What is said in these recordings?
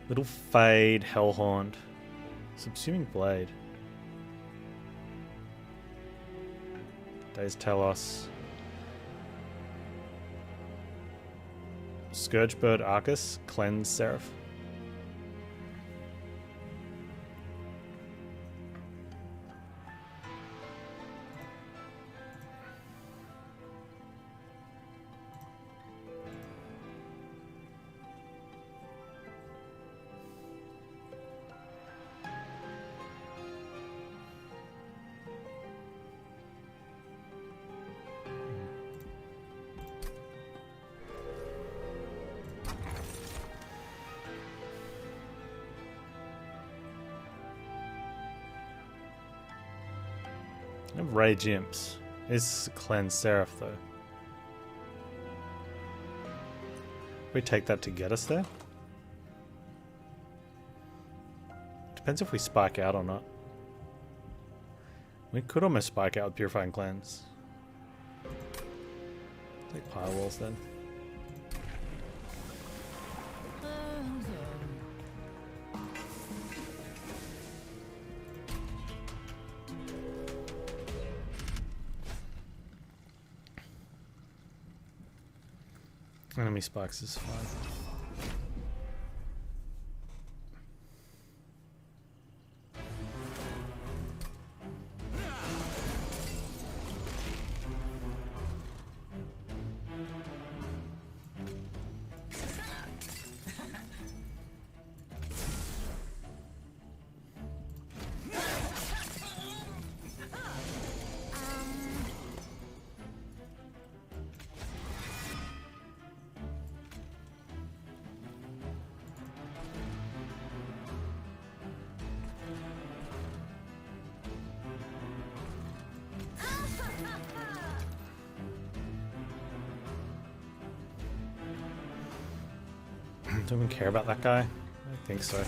Little Fade, Hellhorned. Subsuming Blade. Days Telos. Scourgebird Arcus, Cleanse Seraph. I have Rage Imps. It's Cleanse Seraph though. We take that to get us there? Depends if we spike out or not. We could almost spike out with Purifying Cleanse. Take Pile Walls then. Enemy spikes is fine. Do we care about that guy? I think so.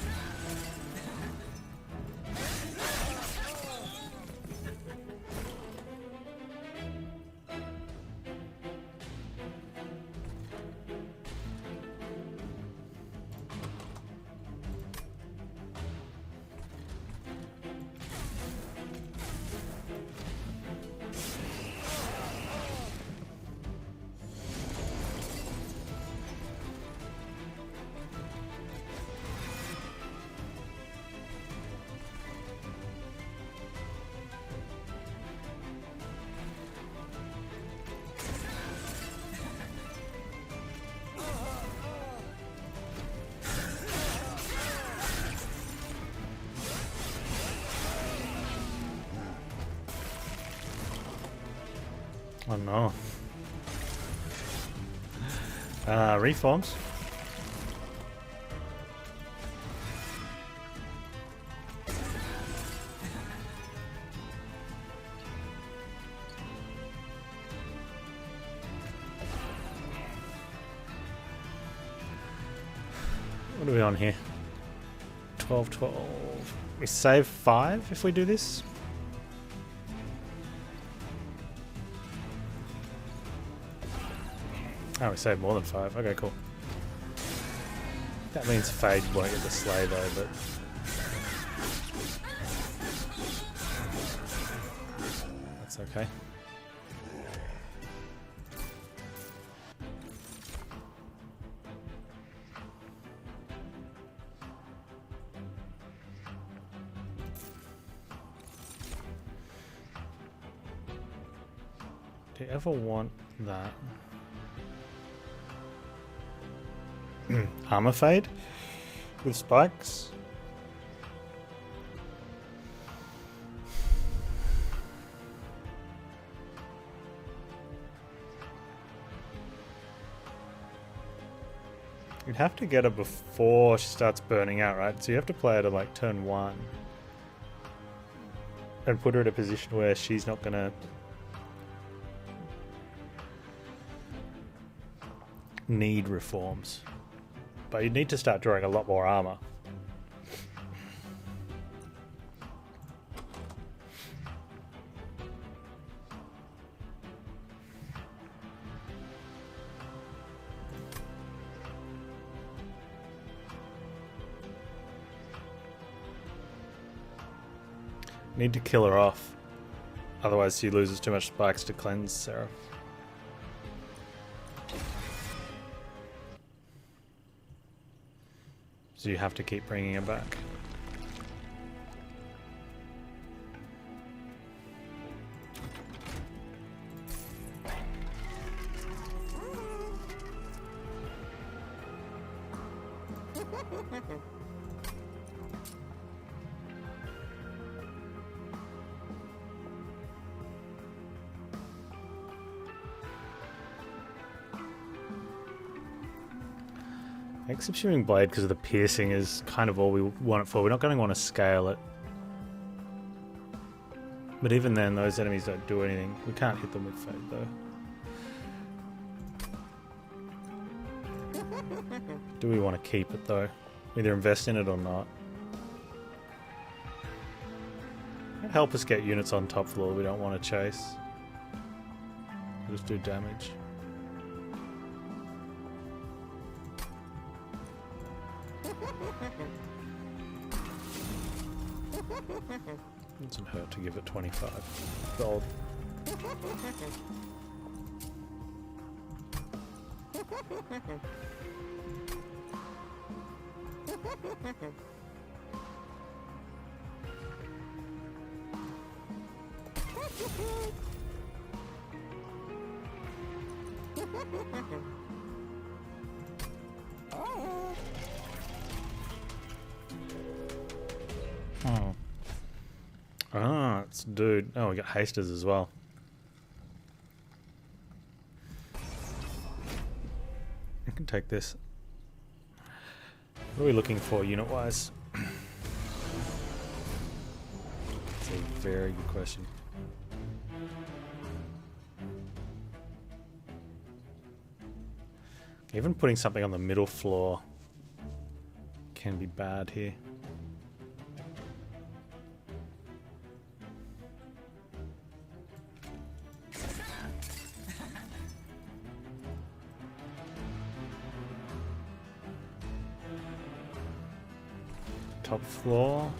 Oh no. Reforms. What are we on here? 12, 12. We save 5 if we do this? Oh, we saved more than 5. Okay, cool. That means Fade won't get the slay though, but... that's okay. Do you ever want that? Armor Fade with spikes. You'd have to get her before she starts burning out, right? So you have to play her to like turn 1 and put her in a position where she's not gonna need reforms. But you need to start drawing a lot more armor. Need to kill her off. Otherwise she loses too much spikes to cleanse Seraph. So you have to keep bringing her back. Subsuming Blade, because of the piercing, is kind of all we want it for. We're not going to want to scale it. But even then, those enemies don't do anything. We can't hit them with Fade, though. Do we want to keep it, though? Either invest in it or not. Help us get units on top floor we don't want to chase. Just do damage. Doesn't hurt to give it 25 gold. Oh. Ah, it's dude. Oh, we got hasters as well. I can take this. What are we looking for unit-wise? That's a very good question. Even putting something on the middle floor can be bad here. Top floor.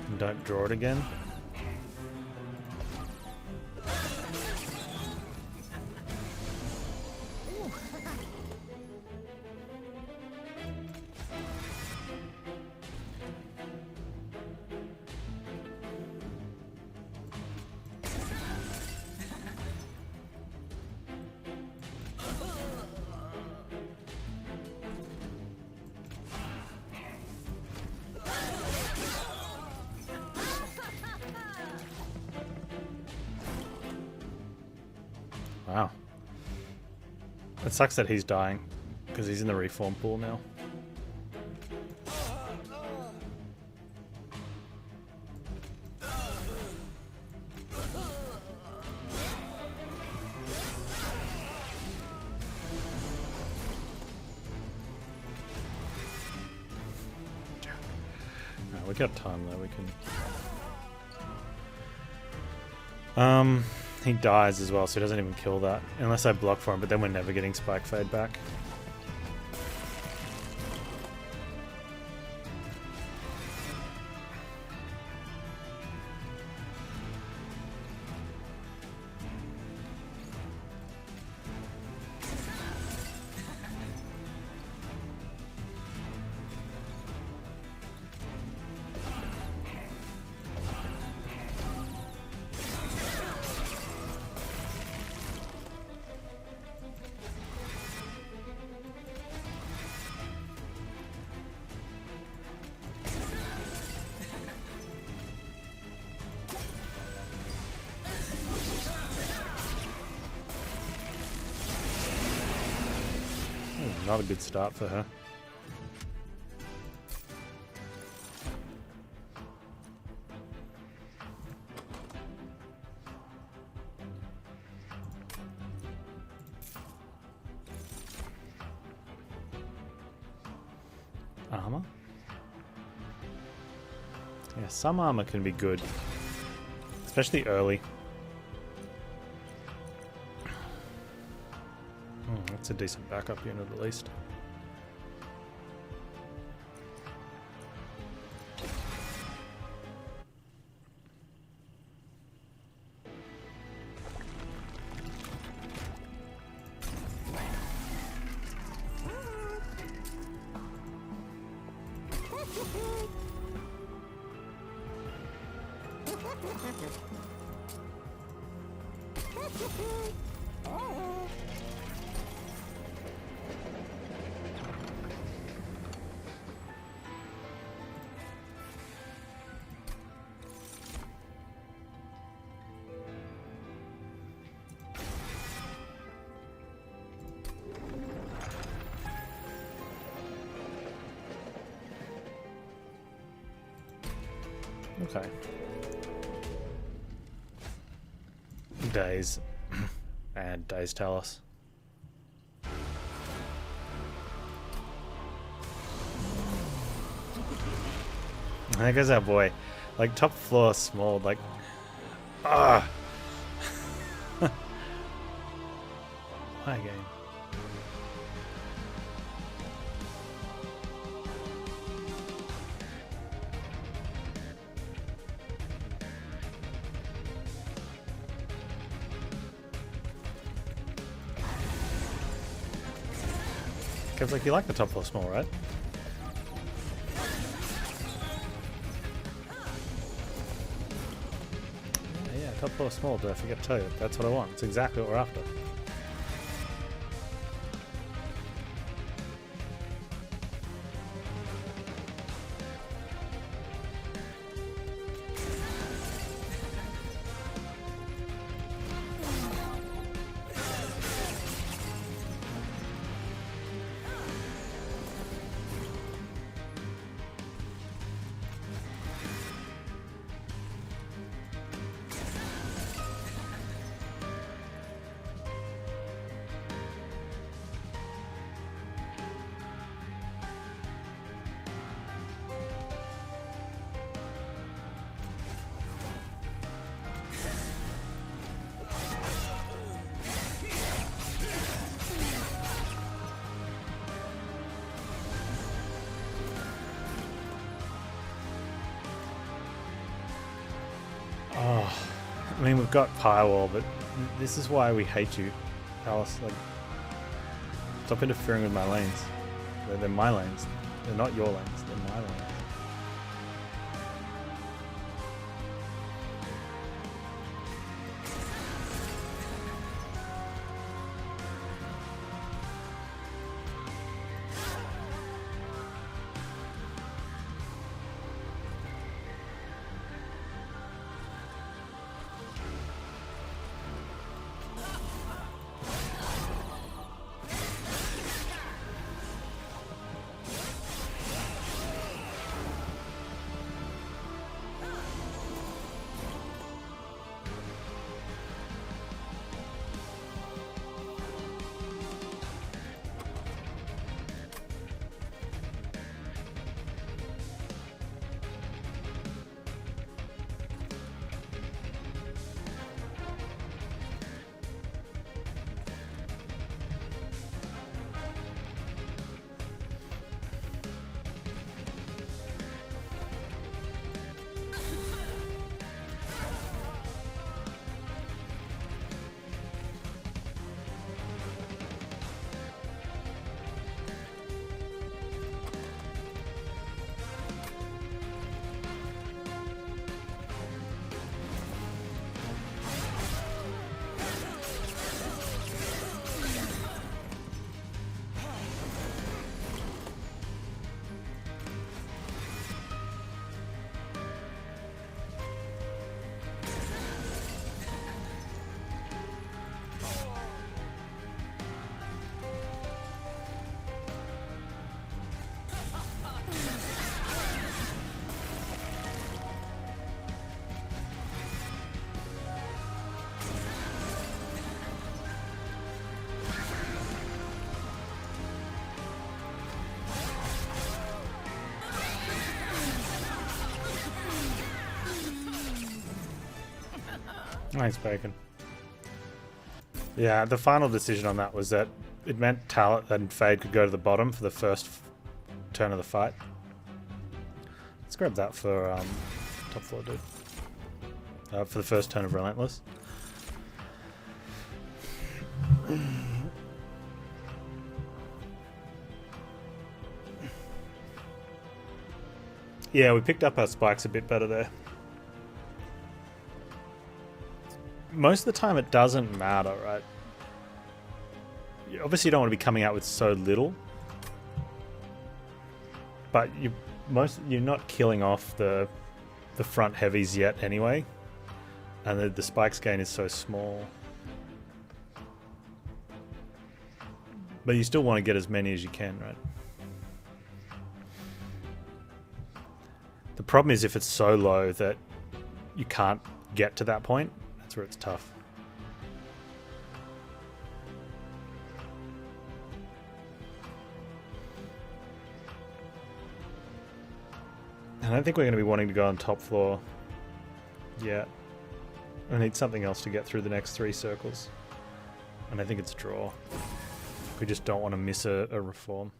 And don't draw it again. Wow. It sucks that he's dying, because he's in the reform pool now. No, we got time though, we can... He dies as well, so he doesn't even kill that. Unless I block for him, but then we're never getting Spike Fade back. Not a good start for her. Armor? Yeah, some armor can be good. Especially early. That's a decent backup unit at least. Okay. Days. And days tell us. There goes our boy. Like, top floor small, like... Ah! Why game? Kev's like, you like the top floor small, right? Yeah, top floor small, did I forget to tell you? That's what I want. It's exactly what we're after. Oh, I mean, we've got Firewall, but this is why we hate you, Alice. Like, stop interfering with my lanes. They're my lanes. They're not your lanes. They're my lanes. Nice bacon. Yeah, the final decision on that was that it meant Talent and Fade could go to the bottom for the first turn of the fight. Let's grab that for top floor, dude. For the first turn of Relentless. Yeah, we picked up our spikes a bit better there. most of the time it doesn't matter, right? You obviously don't want to be coming out with so little, but you're not killing off the front heavies yet anyway, and the spikes gain is so small. But you still want to get as many as you can, right? The problem is if it's so low that you can't get to that point, that's where it's tough. I don't think we're going to be wanting to go on top floor yet. I need something else to get through the next 3 circles. And I think it's draw. We just don't want to miss a reform.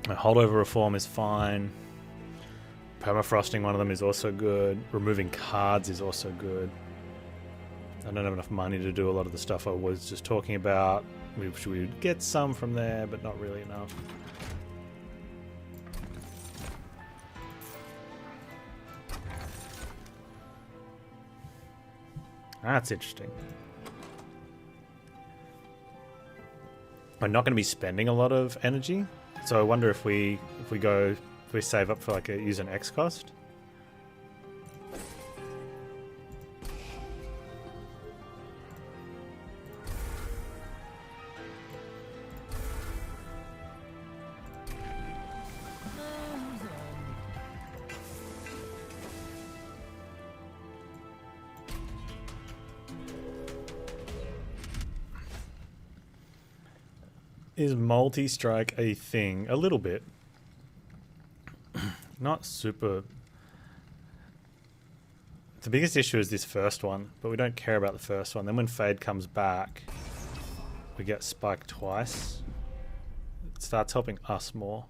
A holdover reform is fine. Permafrosting one of them is also good. Removing cards is also good. I don't have enough money to do a lot of the stuff I was just talking about. We would get some from there, but not really enough. That's interesting. We're not going to be spending a lot of energy, so I wonder if we save up for like use an X cost. Is multi-strike a thing? A little bit. Not super. The biggest issue is this first one, but we don't care about the first one. Then when Fade comes back, we get spiked twice. It starts helping us more.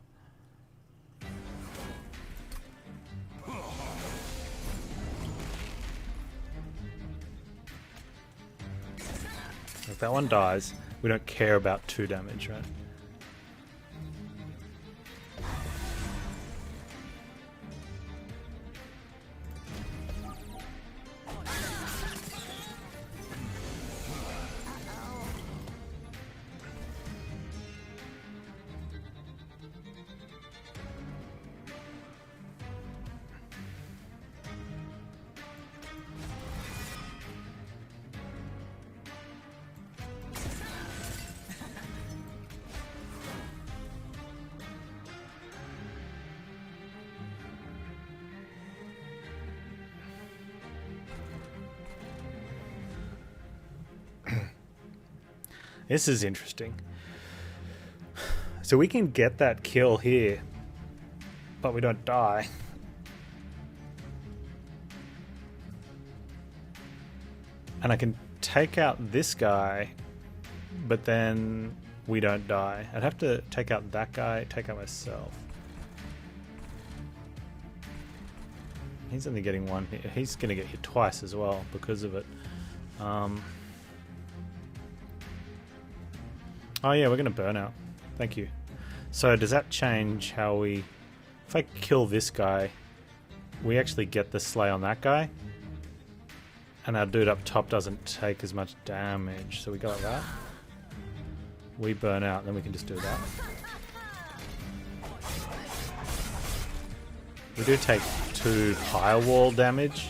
If that one dies, we don't care about 2 damage, right? This is interesting. So we can get that kill here, but we don't die. And I can take out this guy, but then we don't die. I'd have to take out that guy, take out myself. He's only getting 1 hit. He's going to get hit twice as well because of it. Oh yeah, we're going to burn out. Thank you. So does that change how we... If I kill this guy, we actually get the slay on that guy. And our dude up top doesn't take as much damage. So we go like that. We burn out, then we can just do that. We do take 2 higher wall damage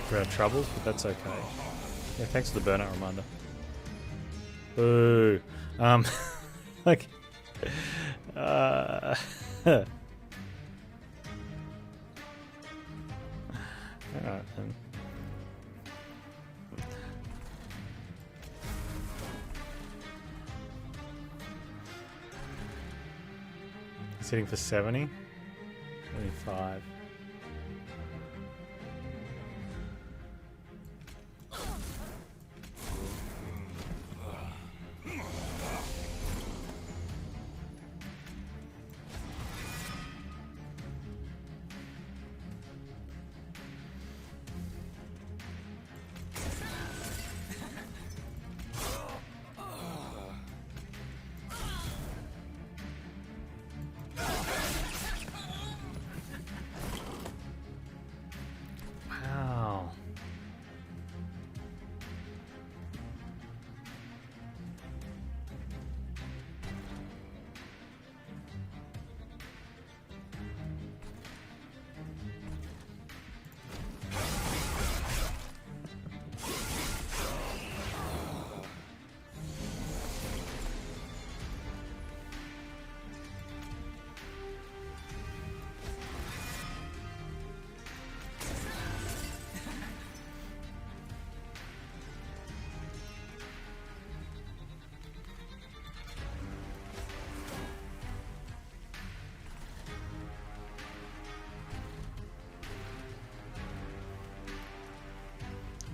for our troubles, but that's okay. Yeah, thanks for the burnout reminder. Boo. Like, alright then. It's hitting for 70. 75.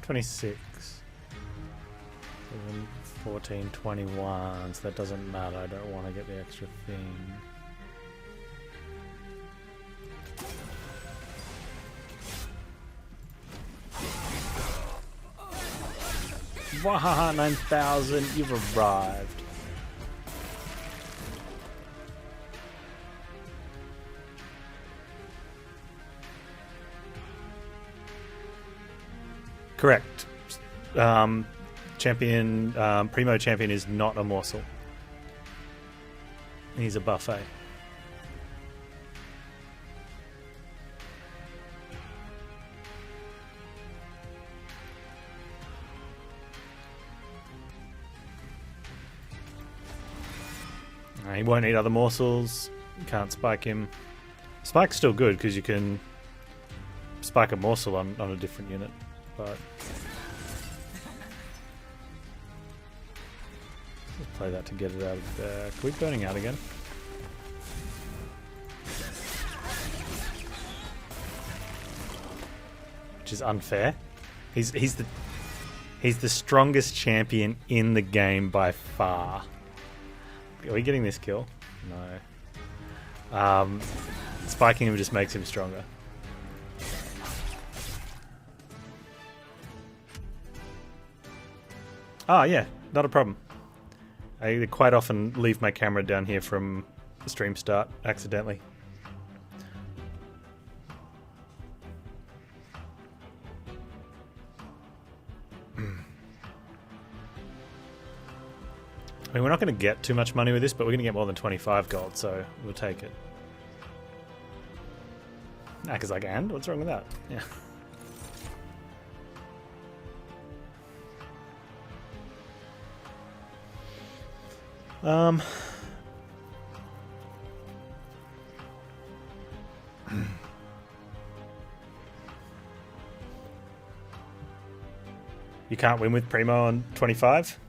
26. 7, 14, 21. So that doesn't matter. I don't want to get the extra thing. Wahaha, 9,000. You've arrived. Correct. Champion, Primo Champion is not a morsel. He's a buffet. He won't eat other morsels. You can't spike him. Spike's still good because you can spike a morsel on a different unit, but we'll play that to get it out of there. Are we burning out again? Which is unfair. He's the strongest champion in the game by far. Are we getting this kill? No. Spiking him just makes him stronger. Oh yeah, not a problem. I quite often leave my camera down here from the stream start accidentally. I mean, we're not going to get too much money with this, but we're going to get more than 25 gold, so we'll take it. Aka's like, and? What's wrong with that? Yeah. You can't win with Primo on 25?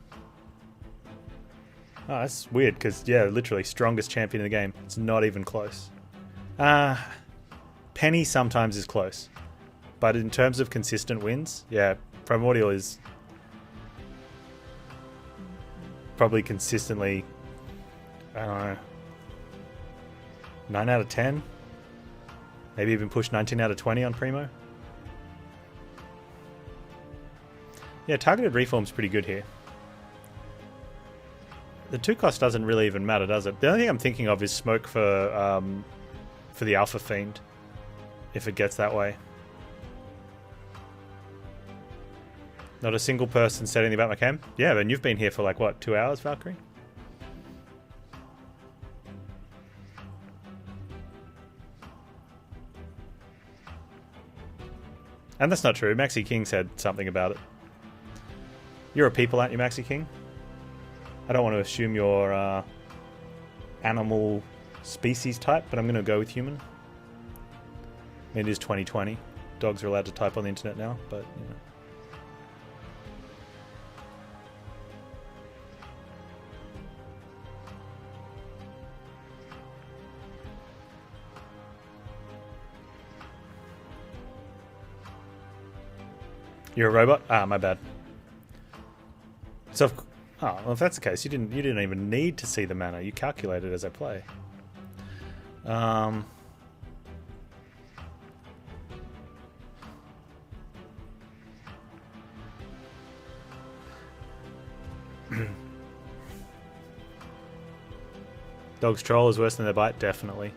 Oh, that's weird, because, yeah, literally strongest champion in the game. It's not even close. Penny sometimes is close. But in terms of consistent wins, yeah, Primordial is probably consistently, I don't know, 9 out of 10? Maybe even push 19 out of 20 on Primo? Yeah, targeted reform's pretty good here. The 2 cost doesn't really even matter, does it? The only thing I'm thinking of is smoke for the Alpha Fiend, if it gets that way. Not a single person said anything about my cam? Yeah, but you've been here for like, what, 2 hours, Valkyrie? And that's not true. Maxi King said something about it. You're a people, aren't you, Maxi King? I don't want to assume you're animal species type, but I'm going to go with human. I mean, it is 2020. Dogs are allowed to type on the internet now, but, you know. You're a robot? Ah, my bad. So, oh, well, if that's the case, you didn't even need to see the mana. You calculated as I play. Dog's troll is worse than their bite, definitely.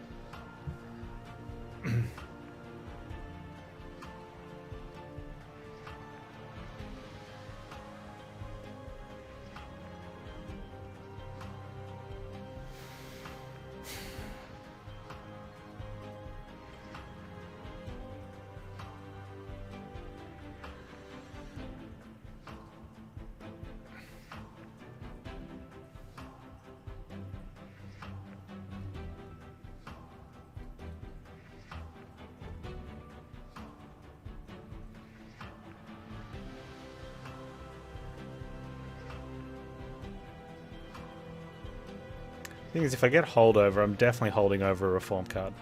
Thing is, if I get holdover, I'm definitely holding over a reform card.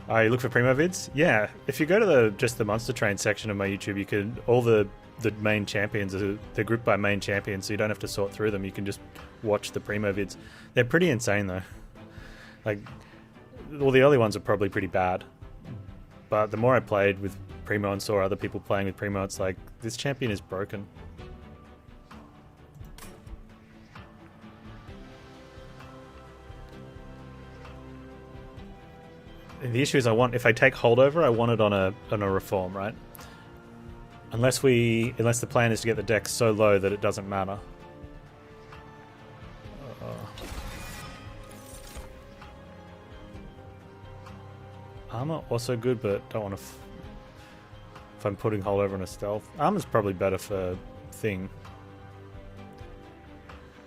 Oh, you look for Primo vids? Yeah, if you go to just the Monster Train section of my YouTube, you can all the main champions they're grouped by main champions, so you don't have to sort through them. You can just watch the Primo vids. They're pretty insane though. Like, well, the early ones are probably pretty bad, but the more I played with Primo and saw other people playing with Primo, it's like, this champion is broken. The issue is if I take holdover, I want it on a reform, right? Unless the plan is to get the deck so low that it doesn't matter. Armor also good, but don't want to. If I'm putting holdover on a stealth, armor's probably better for thing.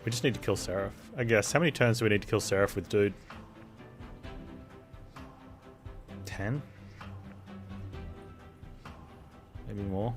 We just need to kill Seraph, I guess. How many turns do we need to kill Seraph with dude? 10? Maybe more.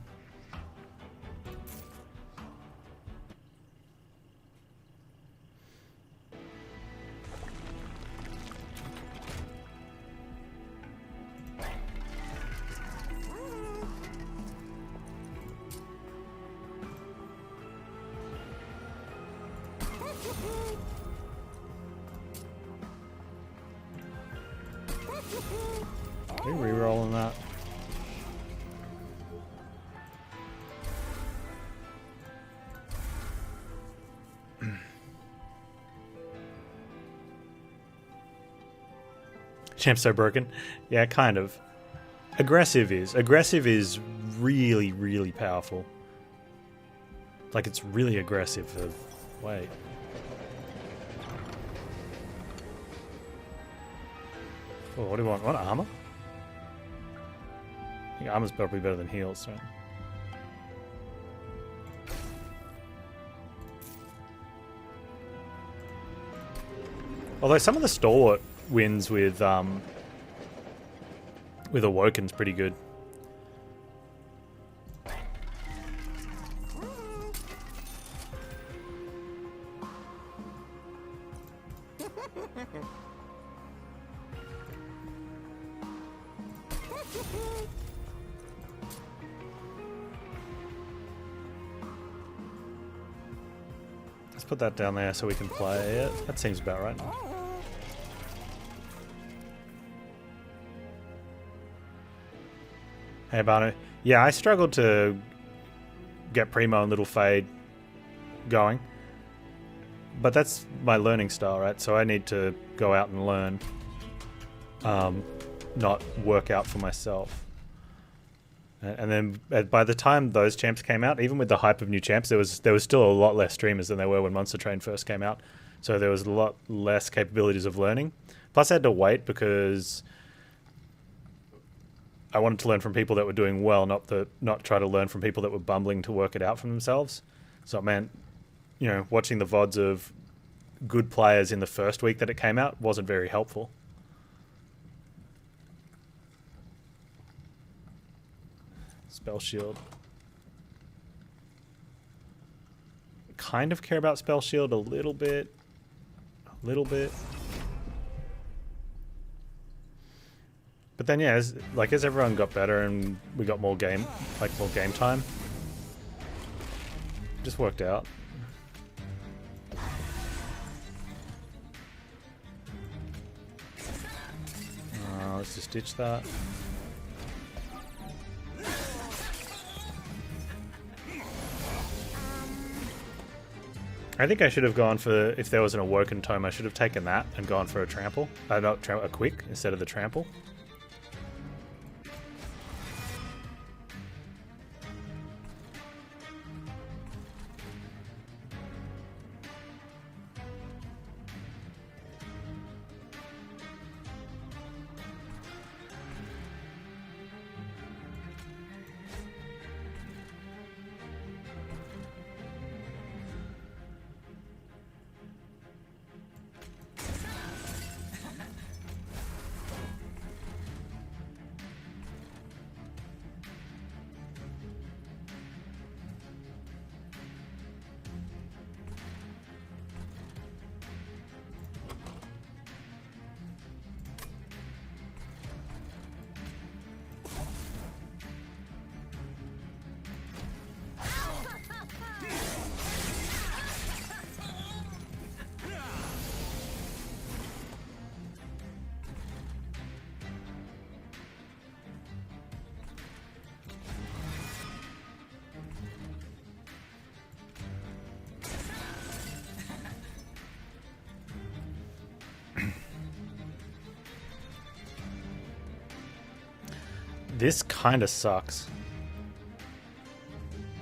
Are we re-rolling that? Champ's so broken. Yeah, kind of. Aggressive is really, really powerful. Like, it's really aggressive for... Wait. Oh, what do you want? What, armor? I think armor's probably better than heals, right? Although some of the stalwart wins with Awoken's pretty good. Let's put that down there so we can play it. That seems about right. Hey, Barno. Yeah, I struggled to get Primo and Little Fade going. But that's my learning style, right? So I need to go out and learn. Not work out for myself. And then by the time those champs came out, even with the hype of new champs, there was still a lot less streamers than there were when Monster Train first came out. So there was a lot less capabilities of learning. Plus I had to wait because I wanted to learn from people that were doing well, not try to learn from people that were bumbling to work it out for themselves. So it meant, you know, watching the VODs of good players in the first week that it came out wasn't very helpful. Spell Shield. Kind of care about Spell Shield a little bit. A little bit. But then yeah, as everyone got better and we got more game time, it just worked out. Let's just ditch that. I think I should have gone for, if there was an Awoken Tome, I should have taken that and gone for a trample. A quick instead of the trample. This kind of sucks.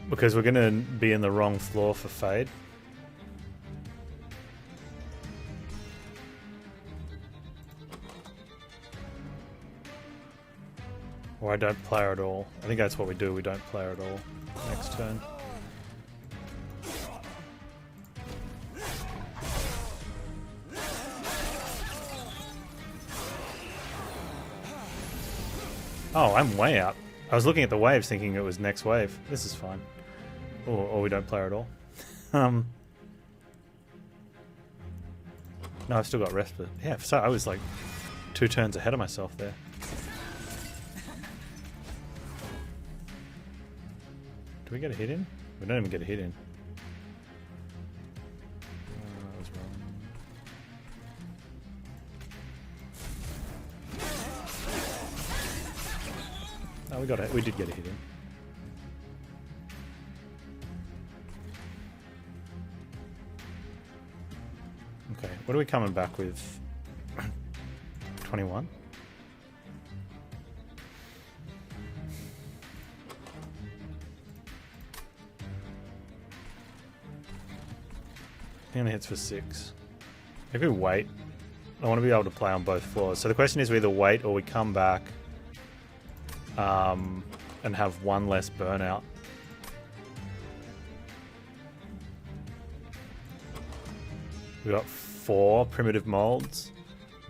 Because we're going to be in the wrong floor for Fade. Or I don't play her at all. I think that's what we do. We don't play her at all next turn. Oh, I'm way out. I was looking at the waves thinking it was next wave. This is fine. Or we don't play her at all. No, I've still got respite. Yeah, so I was like 2 turns ahead of myself there. Do we get a hit in? We don't even get a hit in. That was wrong. Oh, we got it. We did get a hit in. Okay, what are we coming back with? 21? He only hits for 6. Maybe we wait. I want to be able to play on both floors. So the question is we either wait or we come back and have 1 less burnout. We got 4 primitive molds.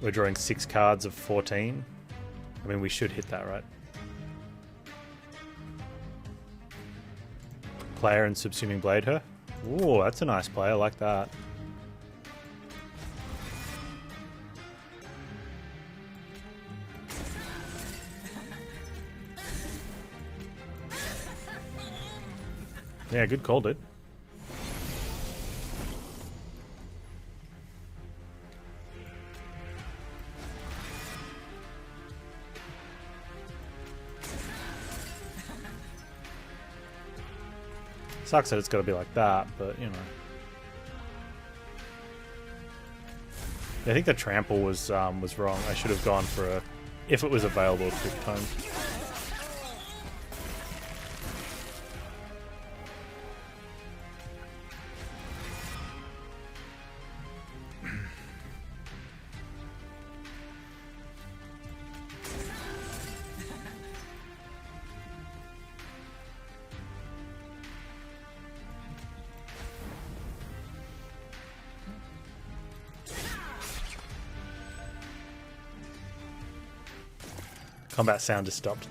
We're drawing 6 cards of 14. I mean, we should hit that, right? Player and Subsuming Blade her. Ooh, that's a nice play. I like that. Yeah, good call, dude. Sucks that it's got to be like that, but you know. I think the trample was wrong. I should have gone for a, if it was available, quick tome. Combat sound just stopped.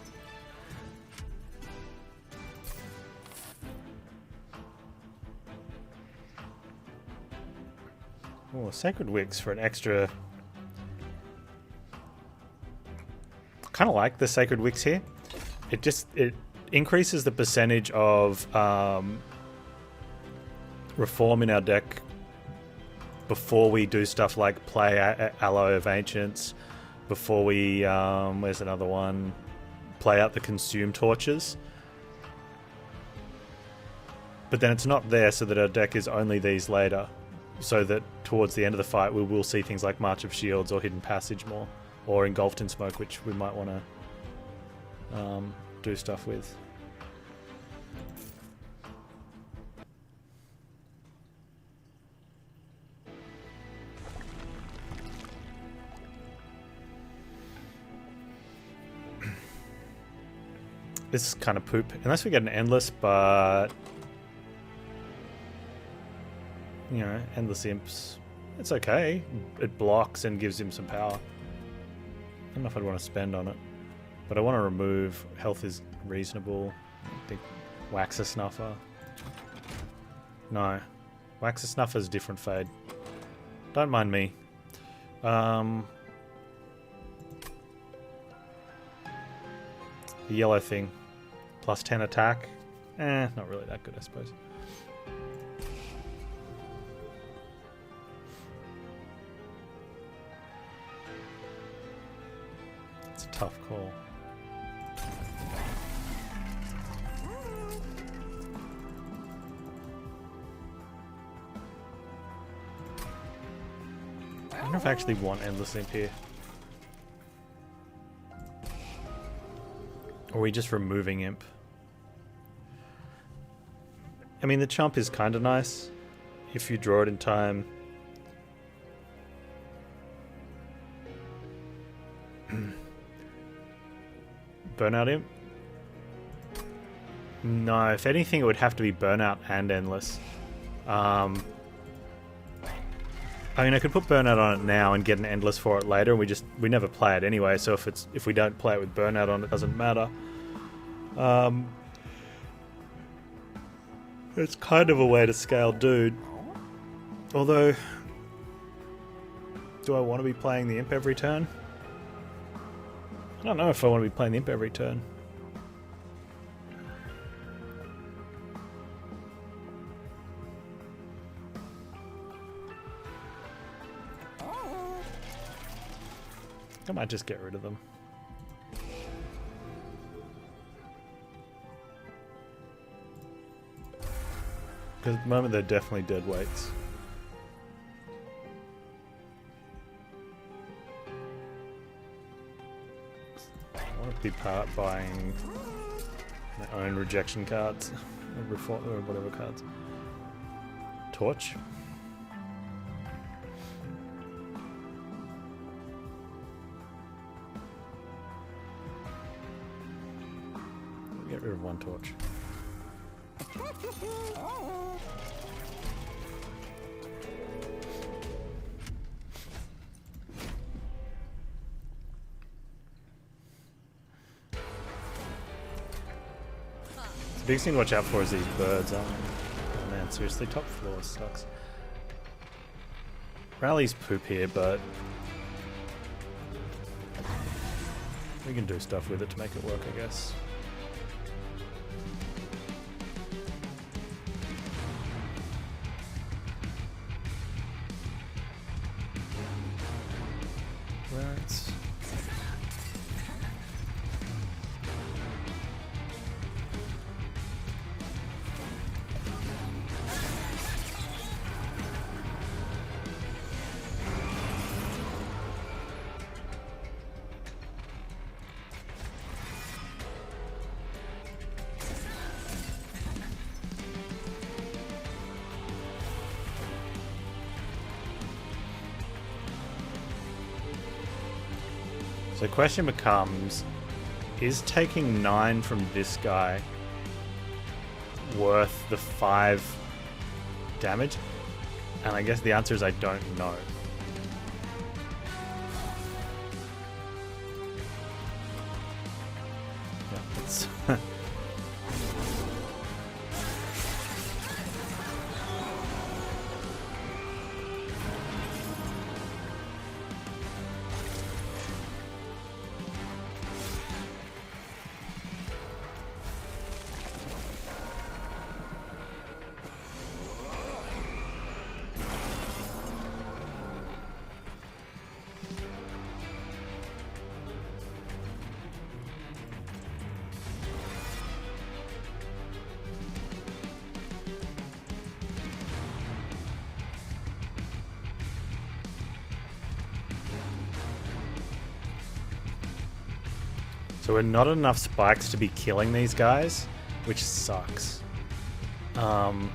Oh, Sacred Wicks for an extra. Kind of like the Sacred Wicks here. It increases the percentage of reform in our deck before we do stuff like play Alloy of Ancients. Before we, where's another one? Play out the Consume Torches. But then it's not there so that our deck is only these later. So that towards the end of the fight we will see things like March of Shields or Hidden Passage more. Or Engulfed in Smoke, which we might want to do stuff with. This is kind of poop. Unless we get an Endless, but... You know, Endless Imps. It's okay. It blocks and gives him some power. I don't know if I'd want to spend on it. But I want to remove... Health is reasonable. I think Wax a Snuffer. No. Wax a Snuffer is a different fade. Don't mind me. The yellow thing. Plus 10 attack. Not really that good, I suppose. It's a tough call. I don't know if I actually want Endless Imp here. Or are we just removing Imp? I mean, the chump is kind of nice if you draw it in time. Burnout Imp? No, if anything, it would have to be Burnout and Endless. I mean, I could put Burnout on it now and get an Endless for it later, and we never play it anyway. So if we don't play it with Burnout on, it doesn't matter. It's kind of a way to scale Dude. Although, do I want to be playing the Imp every turn? I don't know if I want to be playing the Imp every turn. I might just get rid of them. Because at the moment they're definitely dead weights. I want to be buying my own rejection cards. Or whatever cards. Torch. Get rid of one torch. The biggest thing to watch out for is these birds, aren't they? Oh man, seriously, top floor sucks. Rally's poop here, but we can do stuff with it to make it work, I guess. Right. So the question becomes, is taking 9 from this guy worth the 5 damage? And I guess the answer is I don't know. Yeah, it's so we're not enough spikes to be killing these guys, which sucks. And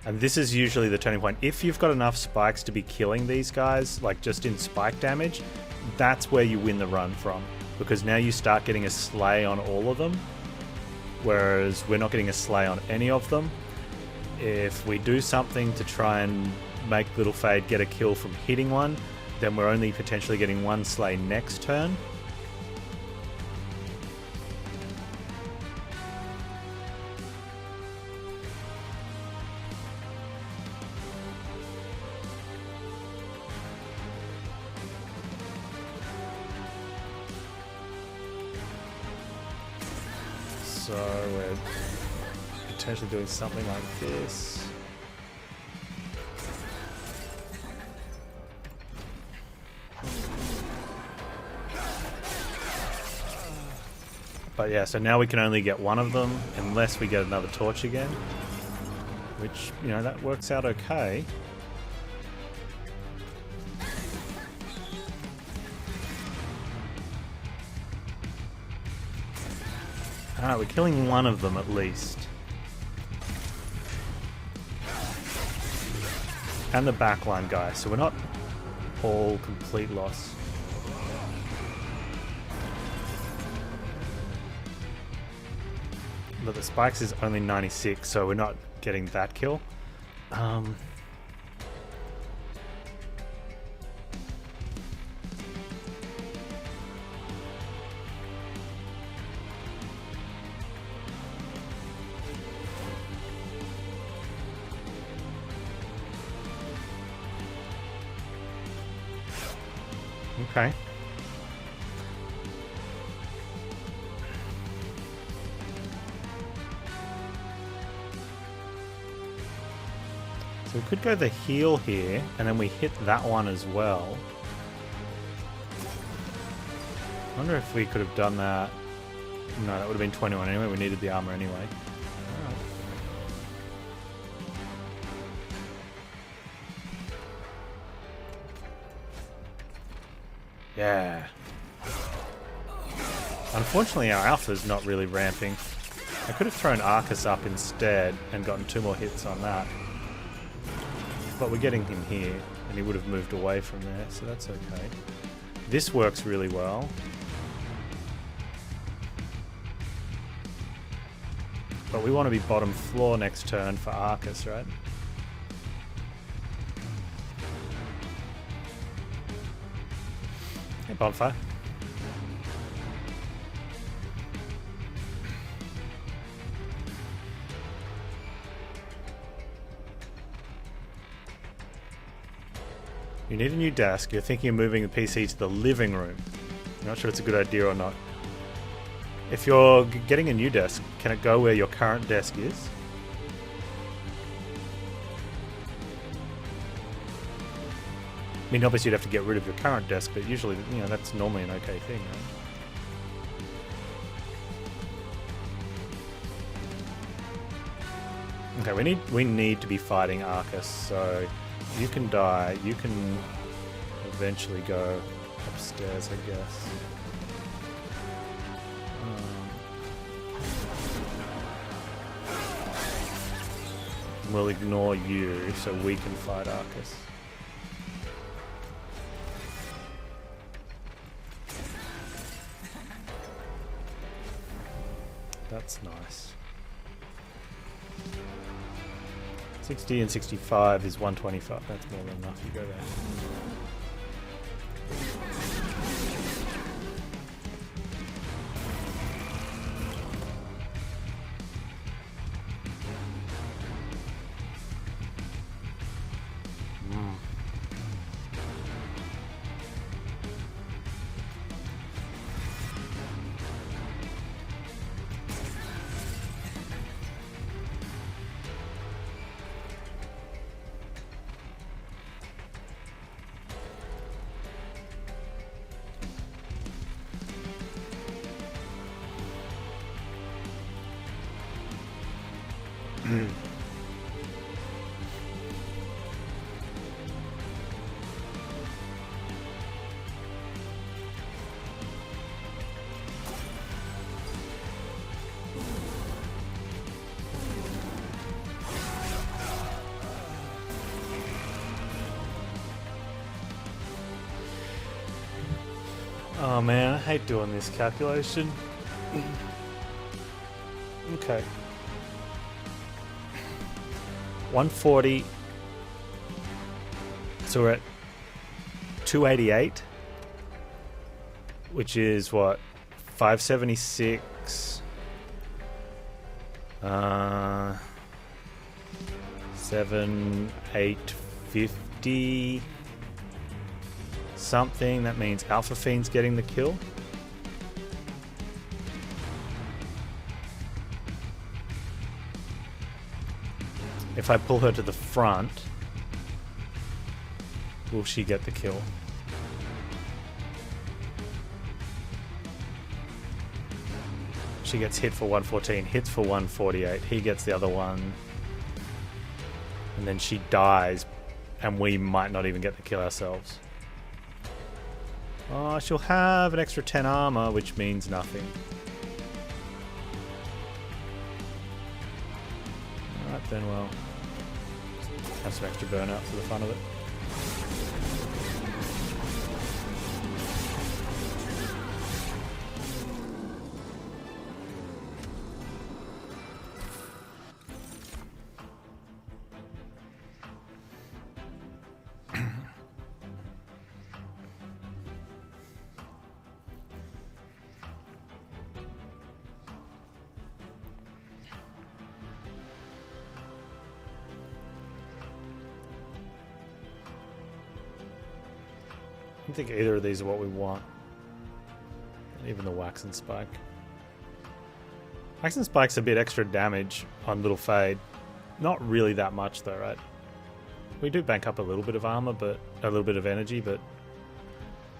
this is usually the turning point. If you've got enough spikes to be killing these guys, like just in spike damage, that's where you win the run from. Because now you start getting a slay on all of them, whereas we're not getting a slay on any of them. If we do something to try and make Little Fade get a kill from hitting one, then we're only potentially getting one slay next turn. So we're potentially doing something like this. But yeah, so now we can only get one of them unless we get another torch again. Which, you know, that works out okay. Alright, we're killing one of them at least. And the backline guy, so we're not all complete loss. But the spikes is only 96, so we're not getting that kill. Okay. So we could go the heal here, and then we hit that one as well. I wonder if we could have done that. No, that would have been 21 anyway. We needed the armor anyway. Alright. Yeah. Unfortunately, our alpha's not really ramping. I could have thrown Arcus up instead and gotten 2 more hits on that. But we're getting him here, and he would have moved away from there, so that's okay. This works really well. But we want to be bottom floor next turn for Arcus, right? Hey, bonfire. You need a new desk. You're thinking of moving the PC to the living room. You're not sure it's a good idea or not. If you're getting a new desk, can it go where your current desk is? I mean, obviously you'd have to get rid of your current desk, but usually, you know, that's normally an okay thing, right? Okay, we need to be fighting Arcus, so you can die. You can eventually go upstairs, I guess. We'll ignore you so we can fight Arcus. That's nice. 60 and 65 is 125. That's more than enough. You go there. Oh man, I hate doing this calculation. Okay. 140. So we're at 288, which is what? 576. 850 something. That means Alpha Fiend's getting the kill. If I pull her to the front, will she get the kill? She gets hit for 114, hits for 148. He gets the other one. And then she dies, and we might not even get the kill ourselves. Oh, she'll have an extra 10 armor, which means nothing. Alright then, well, have some extra burnout for the fun of it. I don't think either of these are what we want. Even the Wax and Spike. Wax and Spike's a bit extra damage on Little Fade. Not really that much though, right? We do bank up a little bit of armor, but a little bit of energy, but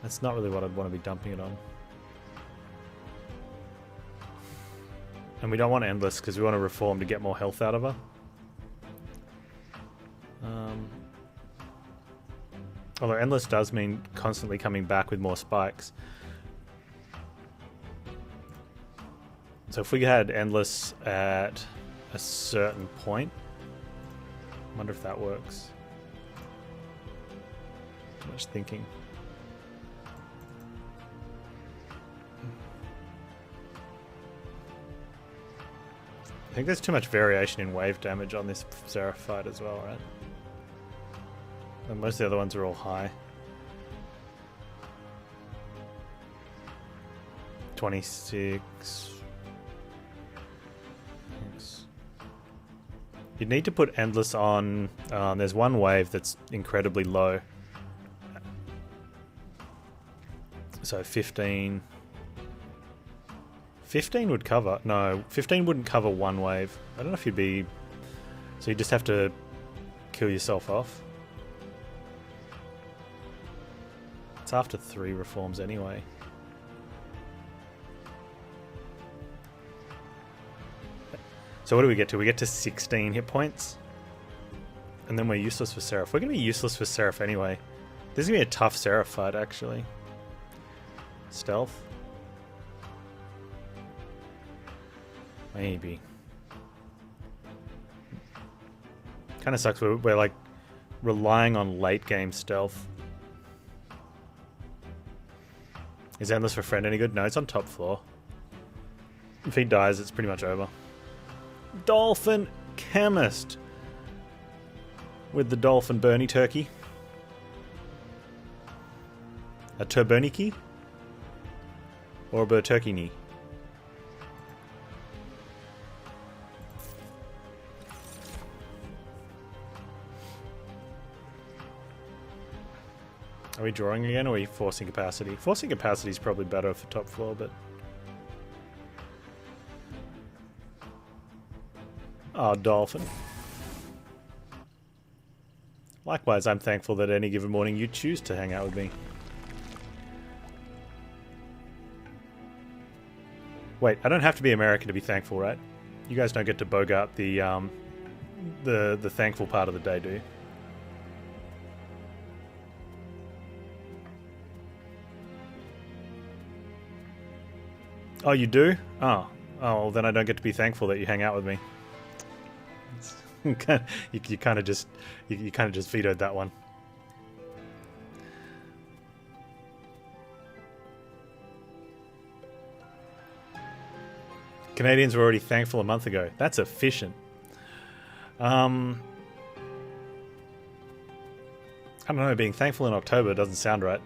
that's not really what I'd want to be dumping it on. And we don't want Endless because we want to reform to get more health out of her. Although Endless does mean constantly coming back with more spikes. So if we had Endless at a certain point, I wonder if that works. Too much thinking. I think there's too much variation in wave damage on this Seraph fight as well, right? And most of the other ones are all high. 26. You'd need to put Endless on. There's one wave that's incredibly low. So 15. 15 would cover. No, 15 wouldn't cover one wave. I don't know if you'd be. So you just have to kill yourself off. It's after 3 reforms anyway. So what do we get to? We get to 16 hit points. And then we're useless for Seraph. We're going to be useless for Seraph anyway. This is going to be a tough Seraph fight, actually. Stealth? Maybe. Kind of sucks. We're like relying on late game stealth. Is Endless for Friend any good? No, it's on top floor. If he dies, it's pretty much over. Dolphin Chemist. With the Dolphin Bernie Turkey. A Turboniki? Or a Berturkini? Are we drawing again, or are we forcing capacity? Forcing capacity is probably better for top floor, but... Oh, Dolphin. Likewise, I'm thankful that any given morning you choose to hang out with me. Wait, I don't have to be American to be thankful, right? You guys don't get to bogart the thankful part of the day, do you? Oh, you do? Oh, well, then I don't get to be thankful that you hang out with me. you kind of just vetoed that one. Canadians were already thankful a month ago. That's efficient. I don't know, being thankful in October doesn't sound right.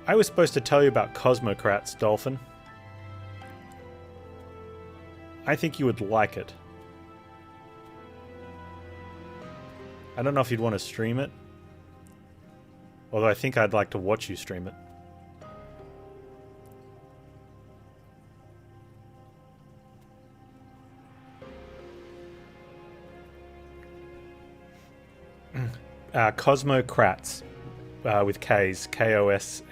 I was supposed to tell you about Cosmocrats, Dolphin. I think you would like it. I don't know if you'd want to stream it. Although I think I'd like to watch you stream it. Cosmocrats. With K's. Kosmokrats.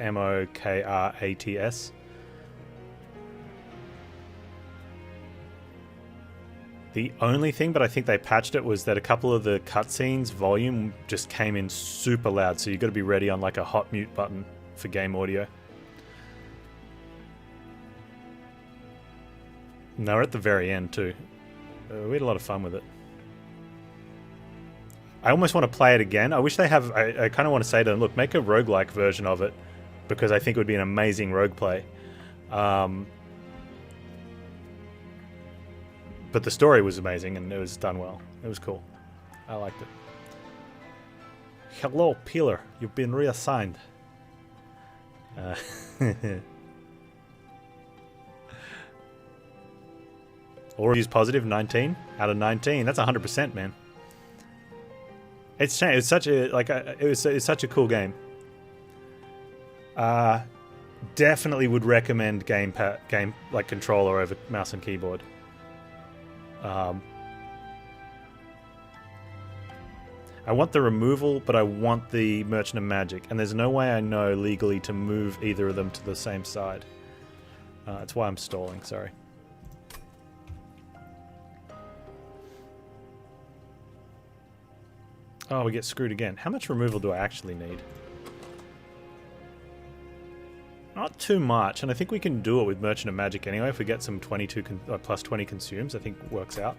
The only thing, but I think they patched it, was that a couple of the cutscenes volume just came in super loud, so you've got to be ready on like a hot mute button for game audio. And they were at the very end too. We had a lot of fun with it. I almost want to play it again. I wish they have... I kind of want to say to them, look, make a roguelike version of it, because I think it would be an amazing rogue play. But the story was amazing, and it was done well. It was cool. I liked it. Hello, Peeler. You've been reassigned. All reviews positive, 19 out of 19. That's 100%, man. It's such a it's such a cool game. Definitely would recommend game like controller over mouse and keyboard. I want the removal, but I want the Merchant of Magic, and there's no way I know legally to move either of them to the same side. That's why I'm stalling. Sorry. Oh, we get screwed again. How much removal do I actually need? Not too much, and I think we can do it with Merchant of Magic anyway. If we get some 22 plus 20 consumes, I think it works out.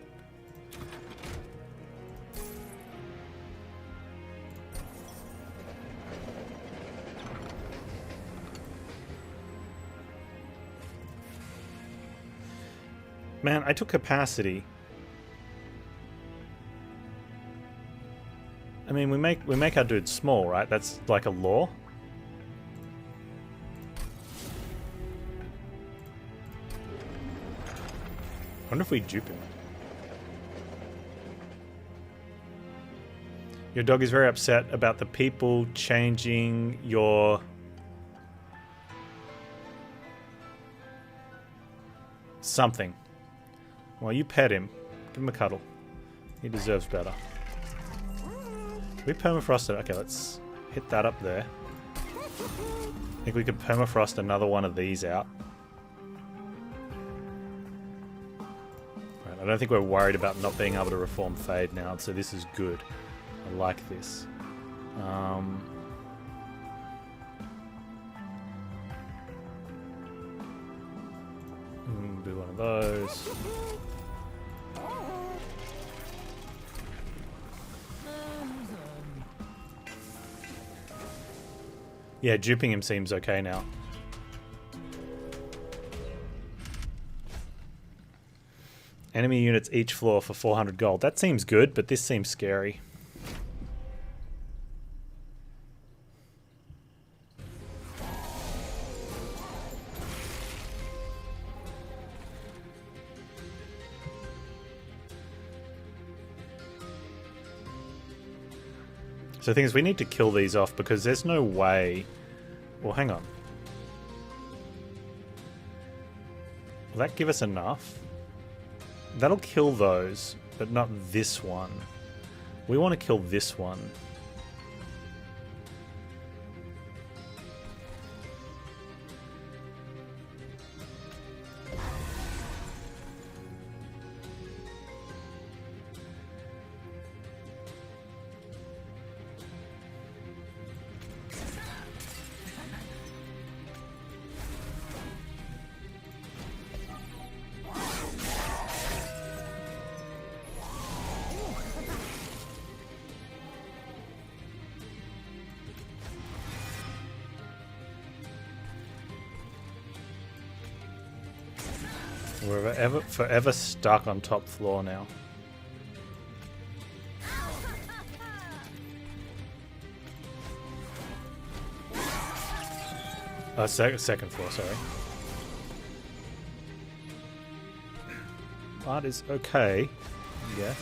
Man, I took capacity. I mean, we make our dude small, right? That's like a law. I wonder if we dupe him. Your dog is very upset about the people changing your... something. Well, you pet him. Give him a cuddle. He deserves better. We permafrosted. Okay, let's hit that up there. I think we could permafrost another one of these out. Right, I don't think we're worried about not being able to reform Fade now, so this is good. I like this. Do one of those. Yeah, duping him seems okay now. Enemy units each floor for 400 gold. That seems good, but this seems scary. So the thing is, we need to kill these off because there's no way... Well, hang on. Will that give us enough? That'll kill those, but not this one. We want to kill this one. We're forever stuck on top floor now. Second floor, sorry. That is okay, yes.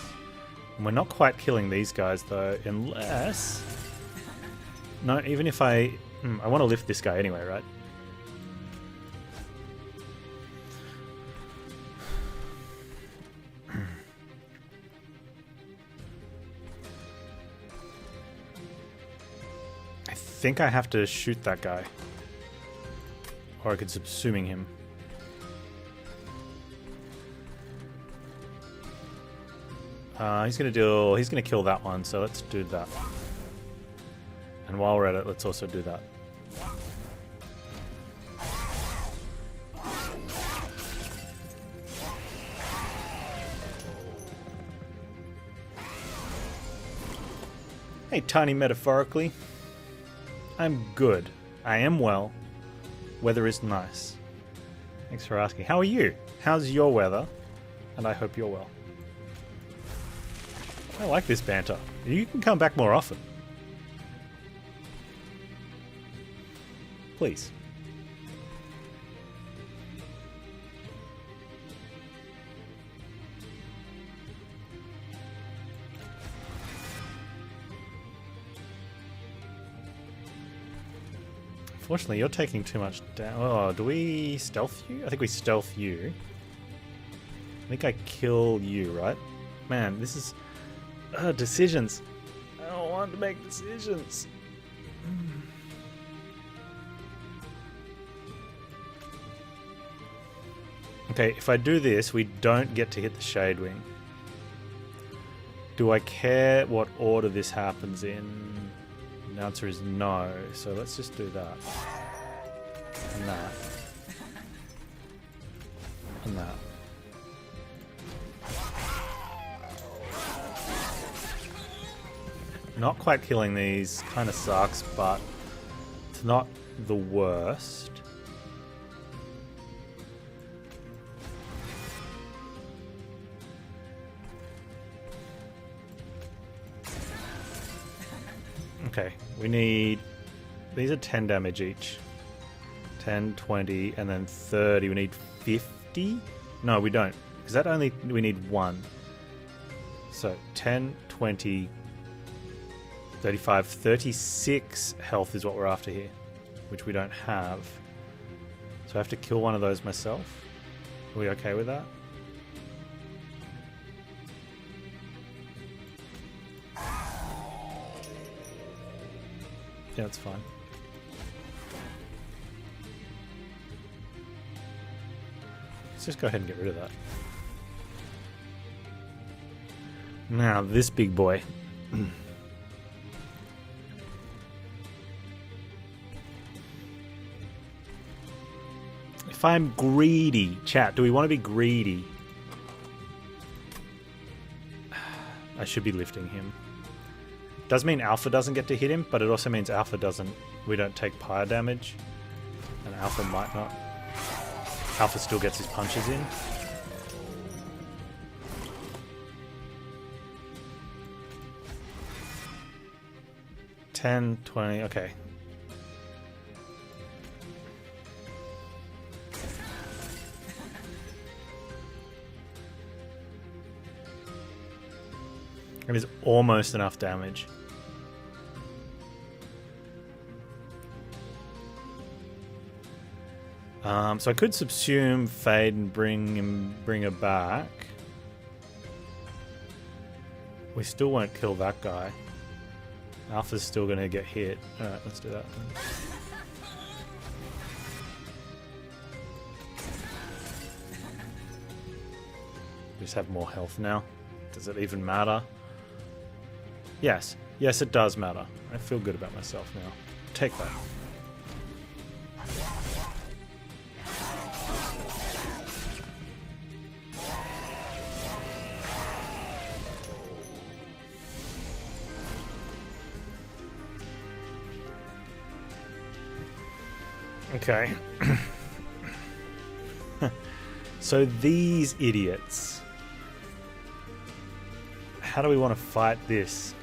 And we're not quite killing these guys though, unless... No, even if I want to lift this guy anyway, right? I think I have to shoot that guy. Or I could subsuming him. He's gonna kill that one, so let's do that. And while we're at it, let's also do that. Hey, tiny metaphorically. I'm good. I am well. Weather is nice. Thanks for asking. How are you? How's your weather? And I hope you're well. I like this banter. You can come back more often. Please. Unfortunately, you're taking too much down. Oh, do we stealth you? I think we stealth you. I think I kill you, right? Man, this is... decisions. I don't want to make decisions. Okay, if I do this, we don't get to hit the Shade Wing. Do I care what order this happens in? The answer is no, so let's just do that. And that. And that. Not quite killing these kind of sucks, but it's not the worst. Okay, we need... These are 10 damage each. 10, 20, and then 30. We need 50? No, we don't. Because that only... We need 1. So, 10, 20, 35, 36 health is what we're after here. Which we don't have. So I have to kill one of those myself. Are we okay with that? Yeah, it's fine. Let's just go ahead and get rid of that. Now, this big boy. If I'm greedy, chat, do we want to be greedy? I should be lifting him. Does mean Alpha doesn't get to hit him, but it also means Alpha doesn't... We don't take pyre damage. And Alpha might not. Alpha still gets his punches in. $10, $20, okay. It is almost enough damage. So I could subsume Fade and bring her back. We still won't kill that guy. Alpha's still going to get hit. Alright, let's do that. We just have more health now. Does it even matter? Yes. Yes, it does matter. I feel good about myself now. Take that. Okay. So these idiots. How do we want to fight this?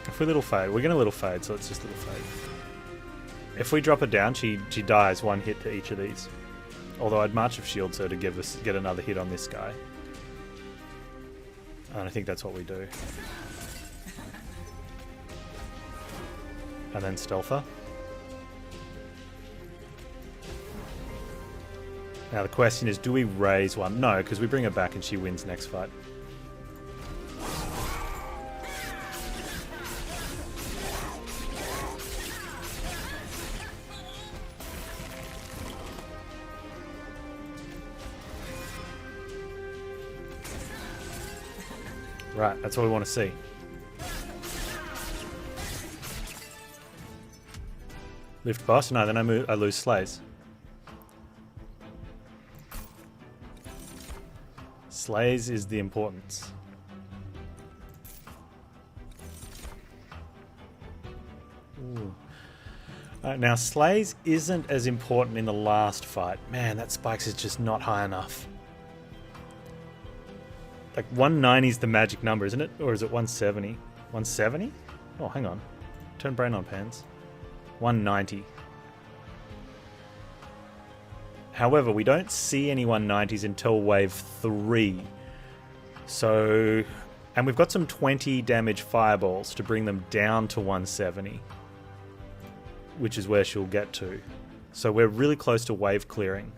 If we little fade, we're gonna little fade, so it's just little fade. If we drop her down, she dies one hit to each of these. Although I'd March of Shields her to get another hit on this guy. And I think that's what we do. And then stealth her. Now the question is, do we raise one? No, because we bring her back and she wins next fight. Right, that's what we want to see. Lift boss? No, then I lose slays. Slays is the importance. Ooh. Now, slays isn't as important in the last fight. Man, that spikes is just not high enough. Like 190 is the magic number, isn't it? Or is it 170? 170? Oh, hang on. Turn brain on, Panz. 190. However, we don't see any 190s until wave 3. So, and we've got some 20 damage fireballs to bring them down to 170. Which is where she'll get to. So we're really close to wave clearing.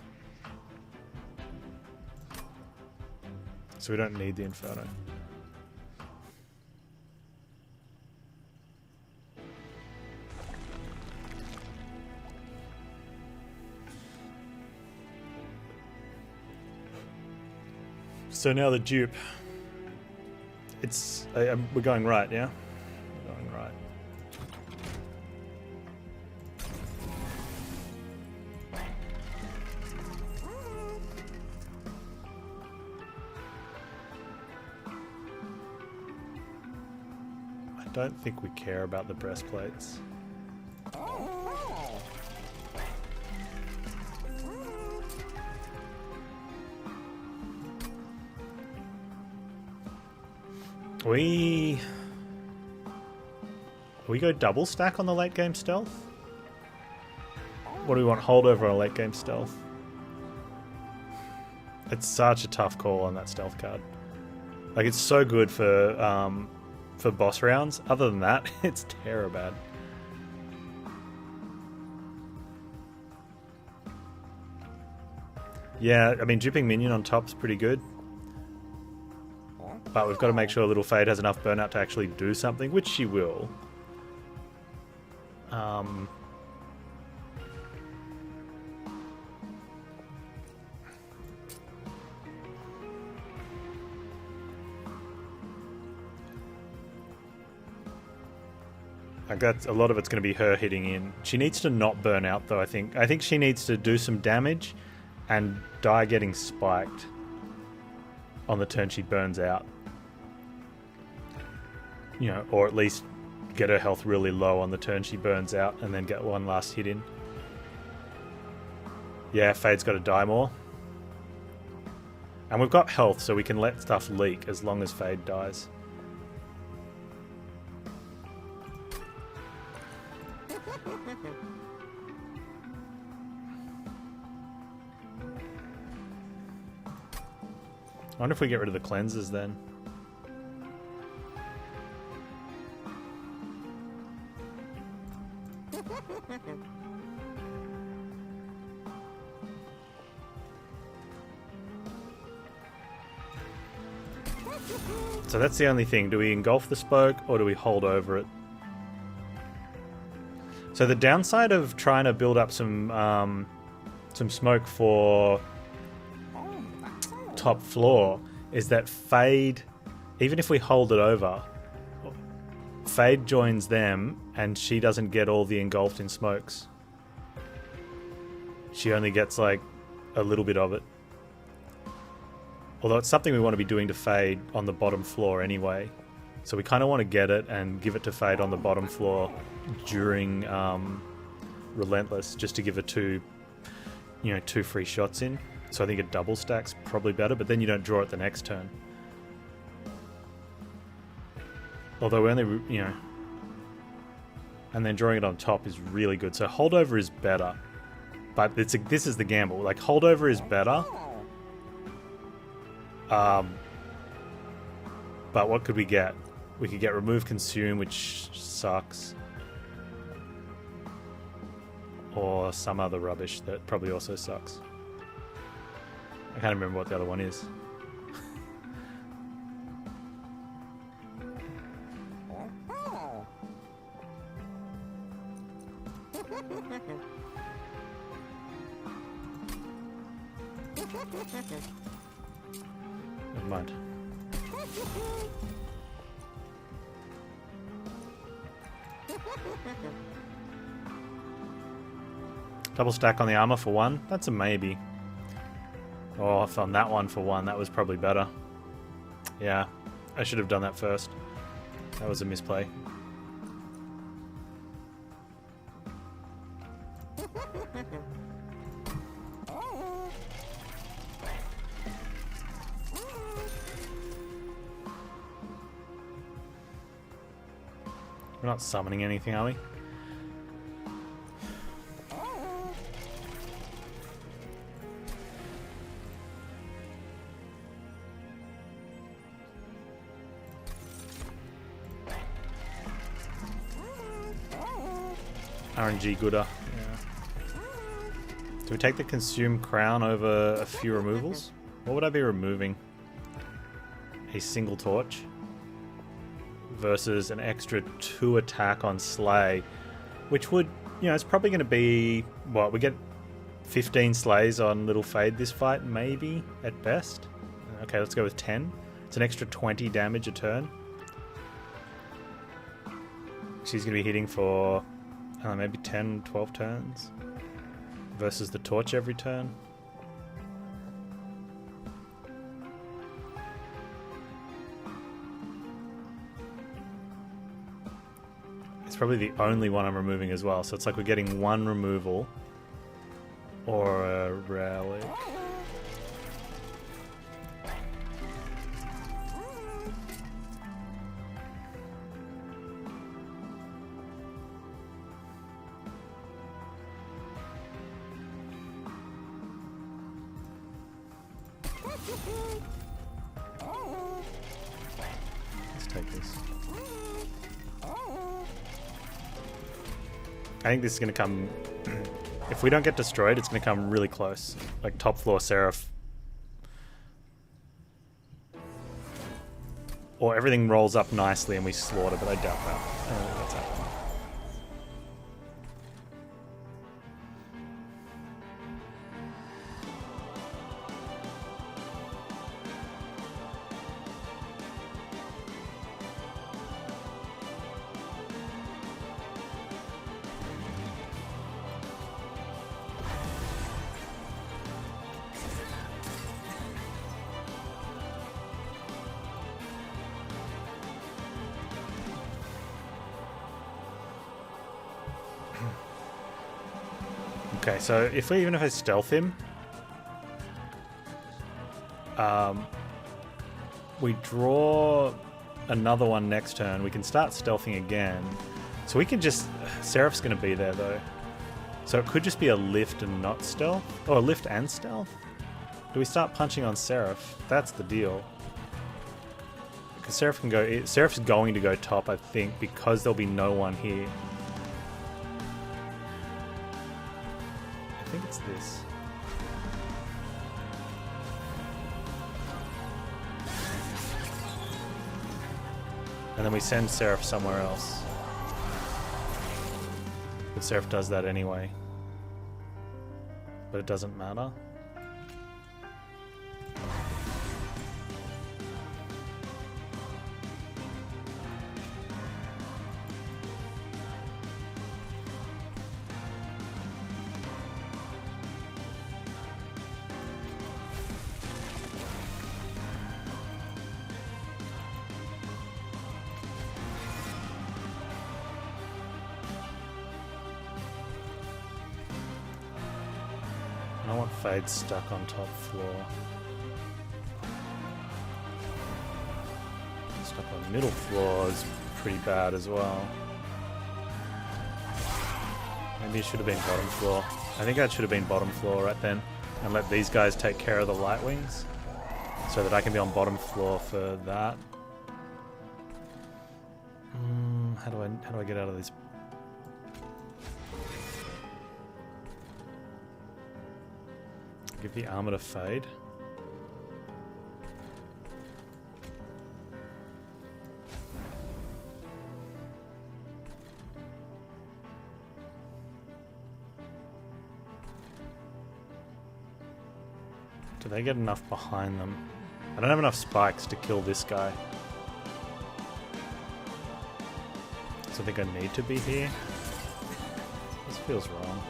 So we don't need the Inferno. So now the dupe. It's... we're going right, yeah? We're going right. I don't think we care about the breastplates. We go double stack on the late game stealth? What do we want? Holdover on late game stealth? It's such a tough call on that stealth card. Like, it's so good for boss rounds. Other than that, it's terror bad. Yeah, I mean, duping minion on top's pretty good. But we've got to make sure Little Fade has enough burnout to actually do something, which she will. Like, that's a lot of it's going to be her hitting in. She needs to not burn out, though. I think she needs to do some damage and die getting spiked on the turn she burns out. You know, or at least get her health really low on the turn she burns out and then get one last hit in. Yeah, Fade's got to die more. And we've got health, so we can let stuff leak as long as Fade dies. I wonder if we get rid of the cleansers then. So that's the only thing. Do we engulf the spoke or do we hold over it? So the downside of trying to build up some smoke for top floor is that Fade, even if we hold it over, Fade joins them and she doesn't get all the engulfed in smokes. She only gets like a little bit of it. Although it's something we want to be doing to Fade on the bottom floor anyway. So we kind of want to get it and give it to Fade on the bottom floor during Relentless, just to give her two free shots in. So I think a double stack's probably better, but then you don't draw it the next turn. Although we only, and then drawing it on top is really good. So holdover is better, but this is the gamble. Like, holdover is better. But what could we get? We could get remove consume, which sucks. Or some other rubbish that probably also sucks. I can't remember what the other one is. Never mind. Double stack on the armor for 1. That's a maybe. Oh, I found that one for 1. That was probably better. Yeah, I should have done that first. That was a misplay. We're not summoning anything, are we? RNG gooder. Yeah. Do we take the consume crown over a few removals? What would I be removing? A single torch versus an extra 2 attack on slay, which would, you know, it's probably going to be what we get 15 slays on Little Fade this fight, maybe at best. Okay, let's go with 10. It's an extra 20 damage a turn. She's going to be hitting for maybe 10, 12 turns versus the torch every turn. It's probably the only one I'm removing as well, so it's like we're getting 1 removal or a relic. Let's take this. I think this is going to come... if we don't get destroyed, it's going to come really close. Like top floor Seraph. Or everything rolls up nicely and we slaughter, but I doubt that. I don't think that's happening. Okay, so even if I stealth him, we draw another one next turn. We can start stealthing again. So we can just... Seraph's going to be there, though. So it could just be a lift and not stealth. Or a lift and stealth? Do we start punching on Seraph? That's the deal. Because Seraph can go... Seraph's going to go top, I think, because there'll be no one here. I think it's this. And then we send Seraph somewhere else. But Seraph does that anyway. But it doesn't matter. I want Fade stuck on top floor. Stuck on middle floor is pretty bad as well. Maybe it should have been bottom floor. I think that should have been bottom floor right then. And let these guys take care of the light wings. So that I can be on bottom floor for that. How do I get out of this? Give the armor to Fade. Do they get enough behind them? I don't have enough spikes to kill this guy. So I think I need to be here. This feels wrong.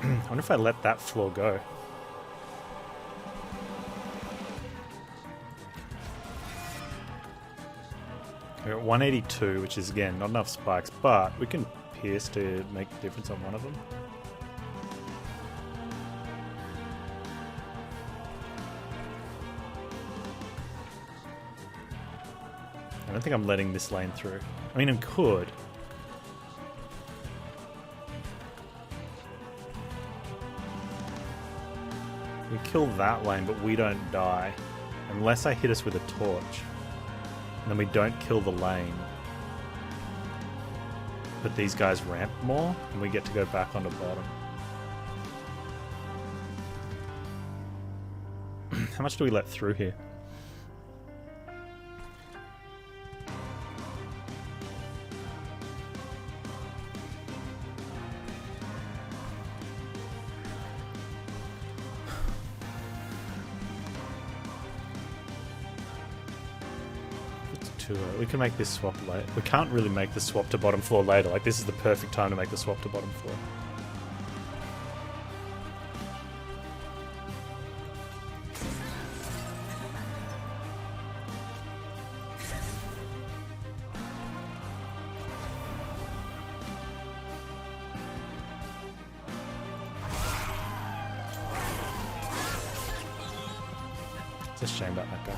I wonder if I let that floor go. We're at 182, which is again not enough spikes, but we can pierce to make a difference on one of them. I don't think I'm letting this lane through. I mean, I could. We kill that lane, but we don't die. Unless I hit us with a torch. And then we don't kill the lane. But these guys ramp more, and we get to go back on the bottom. How much do we let through here? We can make this swap later. We can't really make the swap to bottom floor later. Like, this is the perfect time to make the swap to bottom floor. It's a shame about that guy.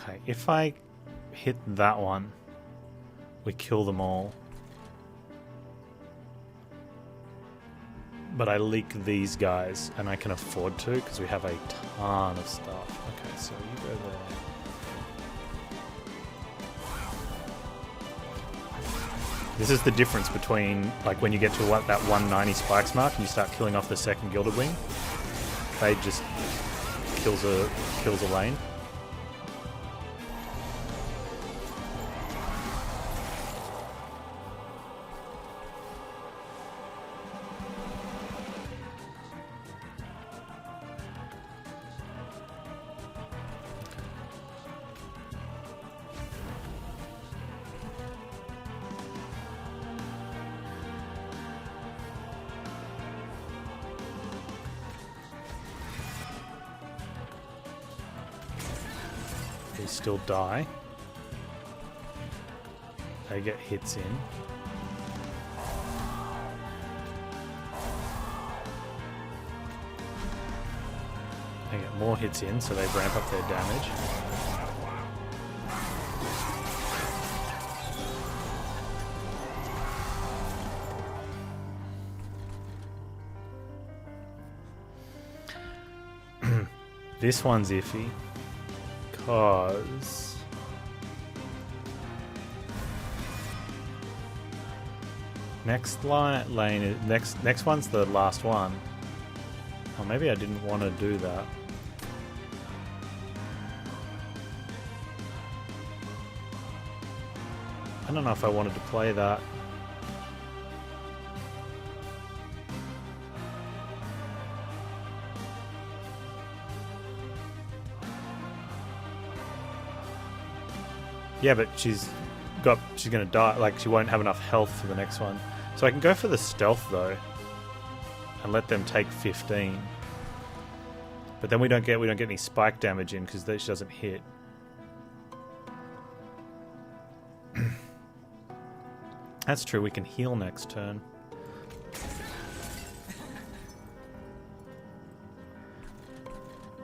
Okay, if I hit that one, we kill them all. But I leak these guys, and I can afford to, because we have a ton of stuff. Okay, so you go there. This is the difference between, like, when you get to that 190 spikes mark and you start killing off the second Gilded Wing. They just kills a lane. They still die. They get hits in. They get more hits in, so they ramp up their damage. This one's iffy. Because next lane is next one's the last one. Oh, maybe I didn't want to do that. I don't know if I wanted to play that. Yeah, but she's gonna die. Like, she won't have enough health for the next one. So I can go for the stealth though, and let them take 15. But then we don't get any spike damage in because she doesn't hit. That's true. We can heal next turn.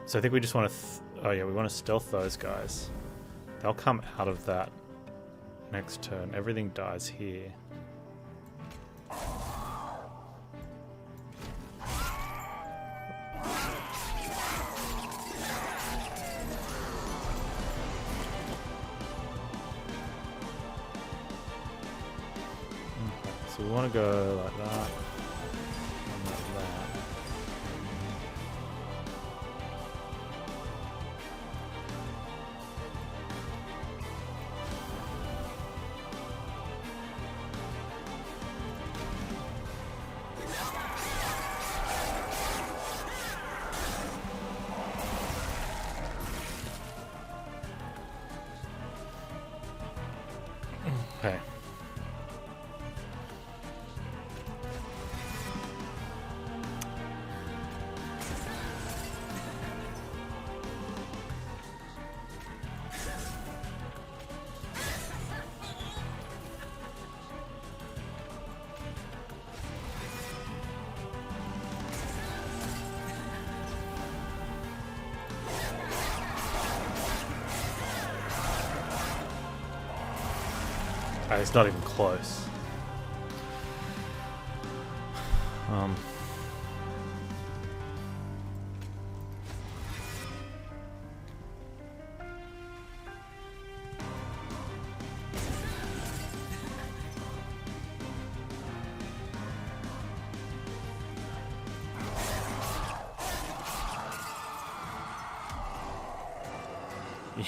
So I think we just want to. Oh yeah, we want to stealth those guys. They'll come out of that next turn. Everything dies here. So we want to go like that. And like that. Okay. It's not even close.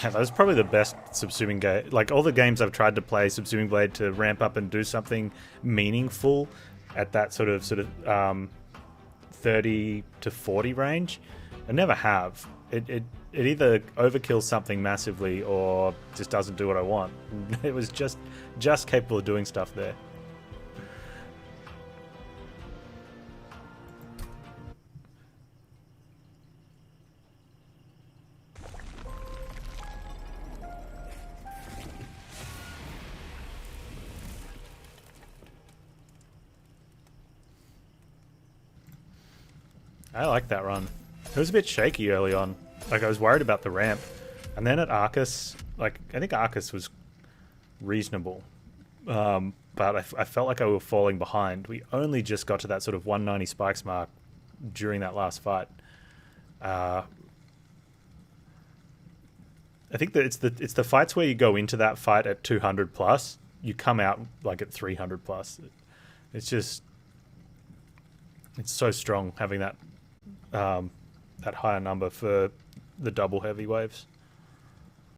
Yeah, that was probably the best Subsuming game. Like, all the games I've tried to play Subsuming Blade to ramp up and do something meaningful at that sort of 30 to 40 range, I never have. It either overkills something massively or just doesn't do what I want. It was just capable of doing stuff there. I like that run. It was a bit shaky early on. Like, I was worried about the ramp. And then at Arcus, like, I think Arcus was reasonable. But I felt like I was falling behind. We only just got to that sort of 190 spikes mark during that last fight. I think that it's the fights where you go into that fight at 200 plus, you come out like at 300 plus. It's just, it's so strong having that higher number for the double heavy waves.